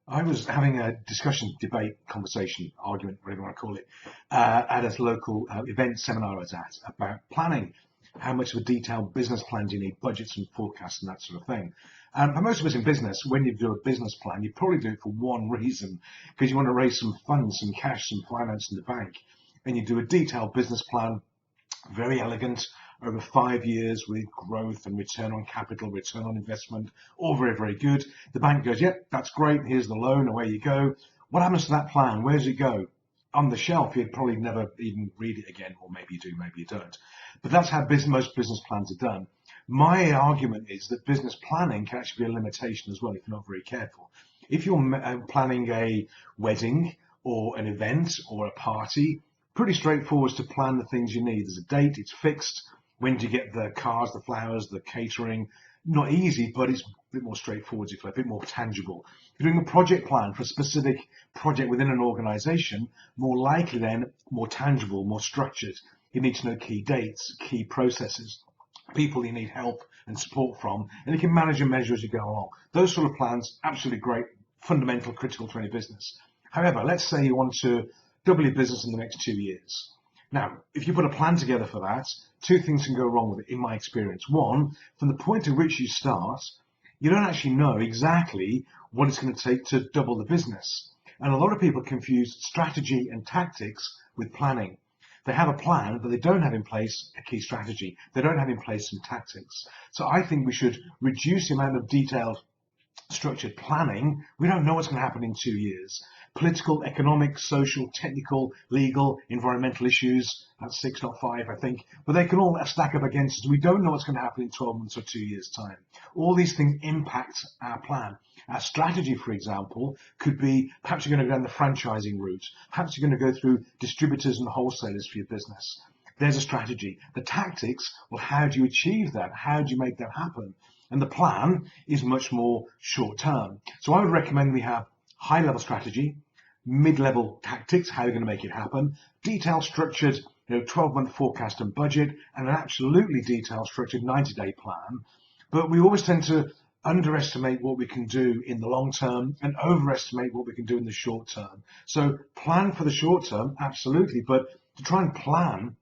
I was having a discussion, debate, conversation, argument, whatever you want to call it, at a local event seminar I was at about planning. How much of a detailed business plan do you need, budgets and forecasts and that sort of thing? And for most of us in business, when you do a business plan, you probably do it for one reason, because you want to raise some funds, some cash, some finance in the bank. And you do a detailed business plan, very elegant, over 5 years with growth and return on capital, return on investment, all very, very good. The bank goes, yep, that's great. Here's the loan. Away you go. What happens to that plan? Where does it go? On the shelf, you'd probably never even read it again, or maybe you do, maybe you don't. But that's how most business plans are done. My argument is that business planning can actually be a limitation as well if you're not very careful. If you're planning a wedding or an event or a party, pretty straightforward to plan the things you need. There's a date, it's fixed. When do you get the cars, the flowers, the catering? Not easy, but it's a bit more straightforward, if you like, a bit more tangible. If you're doing a project plan for a specific project within an organization, more likely then, more tangible, more structured. You need to know key dates, key processes, people you need help and support from, and you can manage and measure as you go along. Those sort of plans, absolutely great, fundamental, critical to any business. However, let's say you want to double your business in the next 2 years. Now, if you put a plan together for that, two things can go wrong with it, in my experience. One, from the point at which you start, you don't actually know exactly what it's going to take to double the business. And a lot of people confuse strategy and tactics with planning. They have a plan, but they don't have in place a key strategy. They don't have in place some tactics. So I think we should reduce the amount of detailed structured planning. We don't know what's going to happen in 2 years. Political, economic, social, technical, legal, environmental issues, that's 6, not 5, I think, but they can all stack up against us. We don't know what's going to happen in 12 months or 2 years' time. All these things impact our plan. Our strategy, for example, could be perhaps you're going to go down the franchising route. Perhaps you're going to go through distributors and wholesalers for your business. There's a strategy. The tactics, well, how do you achieve that? How do you make that happen? And the plan is much more short term. So I would recommend we have high level strategy, mid-level tactics, how you're going to make it happen, detailed structured 12-month forecast and budget, and an absolutely detailed structured 90-day plan. But we always tend to underestimate what we can do in the long term and overestimate what we can do in the short term. So plan for the short term, absolutely, but to try and plan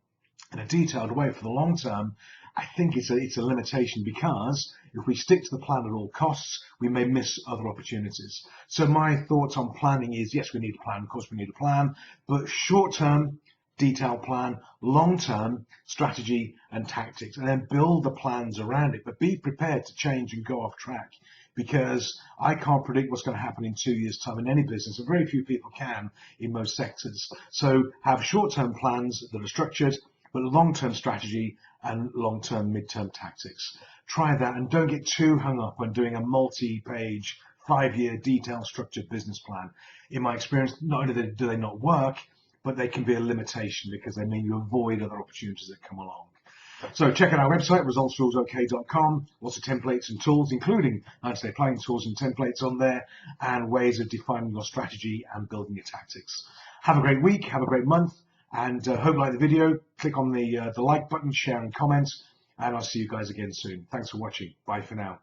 in a detailed way for the long term, I think it's a limitation, because if we stick to the plan at all costs, we may miss other opportunities. So my thoughts on planning is, yes, we need a plan. Of course, we need a plan, but short-term, detailed plan, long-term strategy and tactics, and then build the plans around it. But be prepared to change and go off track, because I can't predict what's going to happen in 2 years' time in any business, and very few people can in most sectors. So have short-term plans that are structured, but long-term strategy and long-term, mid-term tactics. Try that, and don't get too hung up on doing a multi-page, 5-year detailed structured business plan. In my experience, not only do they not work, but they can be a limitation, because they mean you avoid other opportunities that come along. So check out our website, resultsrulesok.com. Lots of templates and tools, including 90-day planning tools and templates on there, and ways of defining your strategy and building your tactics. Have a great week, have a great month, and hope you like the video. Click on the like button, share and comment, and I'll see you guys again soon. Thanks for watching. Bye for now.